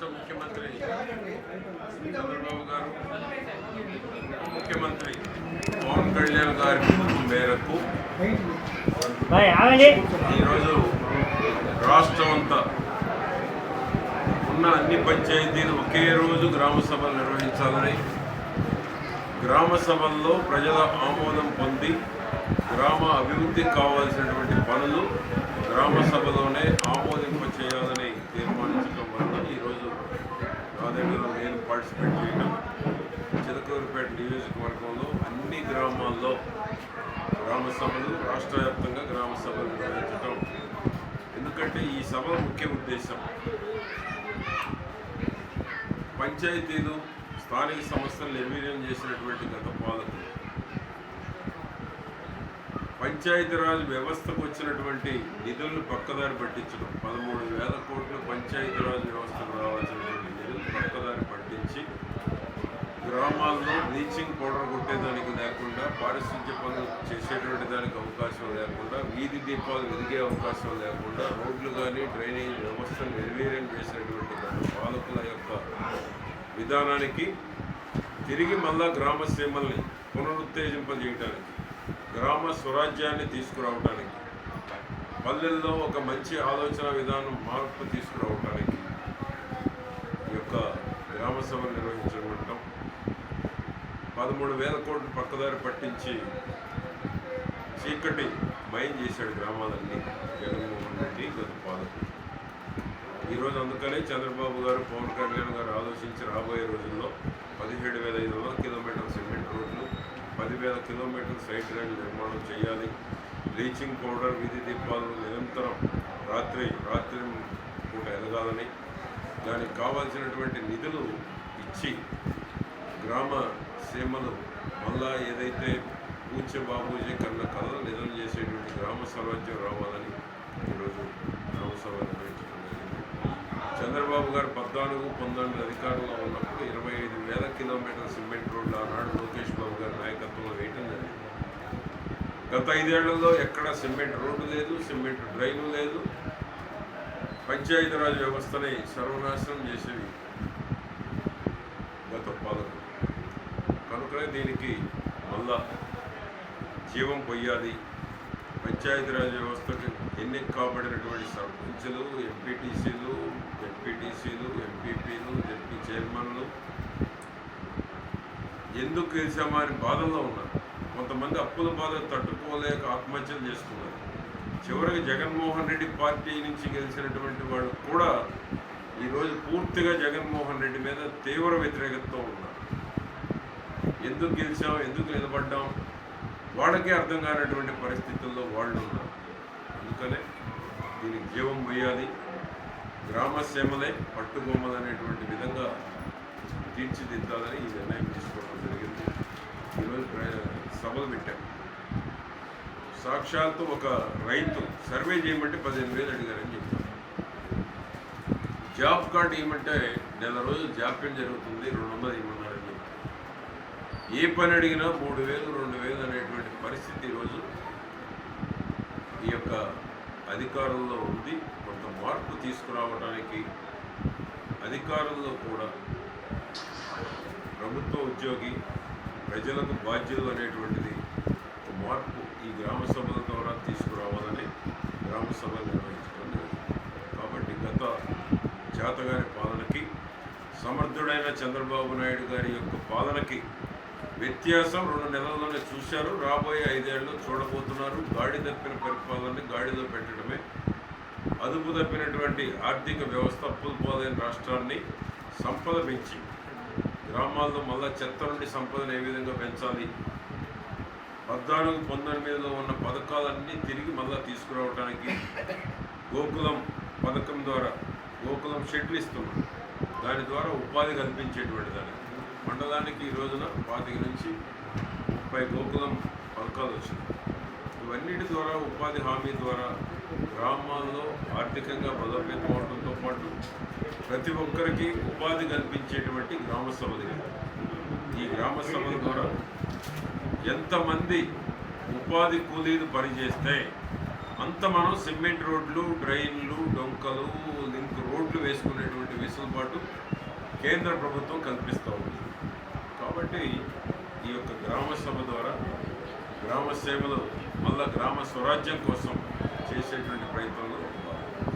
ముఖ్యమంత్రి చంద్రబాబు గారు ముఖ్యమంత్రి పవన్ కళ్యాణ్ గారి మేరకు ఈరోజు రాష్ట్రం అంతా ఉన్న అన్ని పంచాయతీలు ఒకే రోజు గ్రామ సభలు నిర్వహించాలని, గ్రామ సభల్లో ప్రజల ఆమోదం పొంది గ్రామ అభివృద్ధికి కావాల్సినటువంటి పనులు గ్రామ సభలోనే ఆమోదింప చేయాలని తీర్మానించడం వల్ల ఈరోజు కాదేళ్ళలో నేను పార్టిసిపేట్ చేయడం, చిలకూరుపేట నియోజకవర్గంలో అన్ని గ్రామాల్లో గ్రామ సభలు, రాష్ట్ర వ్యాప్తంగా గ్రామ సభలు నిర్వహించడం. ఎందుకంటే ఈ సభ ముఖ్య ఉద్దేశం పంచాయతీలు, స్థానిక సంస్థలు నిర్వీర్యం చేసినటువంటి గత పాలకులు పంచాయతీరాజ్ వ్యవస్థకు వచ్చినటువంటి నిధులను పక్కదారి పట్టించడం, 13,000 కోట్లు పంచాయతీరాజ్ వ్యవస్థకు రావాల్సినటువంటి నిధులు పక్కదారి పట్టించి గ్రామాల్లో బ్లీచింగ్ పౌడర్ కొట్టేదానికి లేకుండా, పారిశుద్ధ్య పనులు చేసేటువంటి దానికి అవకాశం లేకుండా, వీధి దీపాలు వెలిగే అవకాశం లేకుండా, రోడ్లు కానీ డ్రైనేజ్ వ్యవస్థను నిర్వీర్యం చేసినటువంటి పాలకుల యొక్క విధానానికి తిరిగి మళ్ళా గ్రామ సీమల్ని పునరుత్తేజింపజేయడానికి, గ్రామ స్వరాజ్యాన్ని తీసుకురావడానికి, పల్లెల్లో ఒక మంచి ఆలోచన విధానం మార్పు తీసుకురావడానికి ఈ యొక్క గ్రామ సభలు నిర్వహించడం. 13,000 కోట్లు పక్కదారి పట్టించి చీకటి మయం చేశాడు గ్రామాలన్నీ జగన్మోహన్ రెడ్డి గత పాలకులు. ఈరోజు అందుకనే చంద్రబాబు గారు, పవన్ కళ్యాణ్ గారు ఆలోచించి రాబోయే రోజుల్లో 17,500 కిలోమీటర్ల సిమెంట్ రోడ్లు, 10,000 కిలోమీటర్ల సైడ్ రైలు నిర్మాణం చేయాలి. బ్లీచింగ్ పౌడర్, వీధి దీపాలు నిరంతరం రాత్రి పూట ఎదగాలని, దానికి కావాల్సినటువంటి నిధులు ఇచ్చి గ్రామ సీమలు మళ్ళా ఏదైతే పూజ్య బాబూజీ కన్న కళలు నిజం చేసేటువంటి గ్రామ స్వరాజ్యం రావాలని ఈరోజు గ్రామ సభ నిర్వహించడం జరిగింది. చంద్రబాబు గారు 14-19 అధికారంలో ఉన్నప్పుడు 25,000 కిలోమీటర్ల సిమెంట్ రోడ్లు ఆనాడు లోకేష్ బాబు గారి నాయకత్వంలో వేయటం జరిగింది. గత 5 ఏళ్లలో ఎక్కడ సిమెంట్ రోడ్డు లేదు, సిమెంట్ డ్రైను లేదు. పంచాయతీరాజ్ వ్యవస్థని సర్వనాశనం చేసేవి గత పాలకులు. కనుకనే దీనికి మళ్ళా జీవం పొయ్యాలి. పంచాయతీరాజ్ వ్యవస్థకు ఎన్నిక కాబడినటువంటి సర్పంచులు, ఎంపీటీసీలు, జెడ్పీటీసీలు, ఎంపీపీలు, జెడ్పీ చైర్మన్లు ఎందుకు గెలిచామా అని బాధల్లో ఉన్నారు. కొంతమంది అప్పుల బాధ తట్టుకోలేక ఆత్మహత్యలు చేసుకున్నారు. చివరికి జగన్మోహన్ రెడ్డి పార్టీ నుంచి గెలిచినటువంటి వాళ్ళు కూడా ఈరోజు పూర్తిగా జగన్మోహన్ రెడ్డి మీద తీవ్ర వ్యతిరేకతతో ఉన్నారు. ఎందుకు గెలిచాం, ఎందుకు నిలబడ్డాం వాళ్ళకే అర్థం కానటువంటి పరిస్థితుల్లో వాళ్ళు ఉన్నారు. అందుకనే దీనికి జీవం పోయాలి. గ్రామ సీమలే పట్టుబొమ్మలు అనేటువంటి విధంగా తీర్చిదిద్దాలని ఈ నిర్ణయం తీసుకోవడం జరిగింది. ఈరోజు సభలు పెట్టాం. సాక్షాత్తు ఒక రైతు సర్వే చేయమంటే 15,000 అడిగారని చెప్పారు. జాబ్ కార్డు ఇవ్వమంటే నెల రోజులు జాప్యం జరుగుతుంది, 200 ఇవ్వమన్నారని చెప్పారు. ఏ పని అడిగినా 3,000, 2,000 అనేటువంటి పరిస్థితి ఈరోజు ఈ యొక్క అధికారంలో ఉంది. కొంత మార్పు తీసుకురావడానికి అధికారంలో కూడా ప్రభుత్వ ఉద్యోగి, ప్రజలకు బాధ్యులు అనేటువంటిది మార్పు ఈ గ్రామ సభల ద్వారా తీసుకురావాలని గ్రామ సభలు నిర్వహించడం జరిగింది. కాబట్టి గత చేతగారి పాలనకి, సమర్థుడైన చంద్రబాబు నాయుడు గారి యొక్క పాలనకి వ్యత్యాసం 2 నెలల్లోనే చూశారు. రాబోయే 5 ఏళ్ళు చూడబోతున్నారు. గాడి తప్పిన పరిపాలనని గాడిలో పెట్టడమే, అదుపు తప్పినటువంటి ఆర్థిక వ్యవస్థ, అప్పులు పాలైన రాష్ట్రాన్ని సంపద పెంచి గ్రామాల్లో మళ్ళా చెత్త నుండి సంపదను ఏ విధంగా పెంచాలి, 14-19లో ఉన్న పథకాలన్నీ తిరిగి మళ్ళా తీసుకురావడానికి గోకులం పథకం ద్వారా గోకులం షెడ్లు ఇస్తున్నాం. దాని ద్వారా ఉపాధి కల్పించేటువంటి దానికి మండలానికి ఈ రోజున 25 నుంచి 30 గోకులం పథకాలు వచ్చినాయి. ఇవన్నిటి ద్వారా ఉపాధి హామీ ద్వారా గ్రామాల్లో ఆర్థికంగా బలోపేతం అవడంతో పాటు ప్రతి ఒక్కరికి ఉపాధి కల్పించేటువంటి గ్రామ సభలు. ఈ గ్రామ సభల ద్వారా ఎంతమంది ఉపాధి కూలీలు పనిచేస్తే అంత మనం సిమెంట్ రోడ్లు, డ్రైన్లు, డొంకలు, లింక్ ఓట్లు వేసుకునేటువంటి వెసులుబాటు కేంద్ర ప్రభుత్వం కల్పిస్తూ ఉంది. కాబట్టి ఈ యొక్క గ్రామ సభ ద్వారా గ్రామ సేవలు మళ్ళా గ్రామ స్వరాజ్యం కోసం చేసేటువంటి ప్రయత్నంలో భాగం.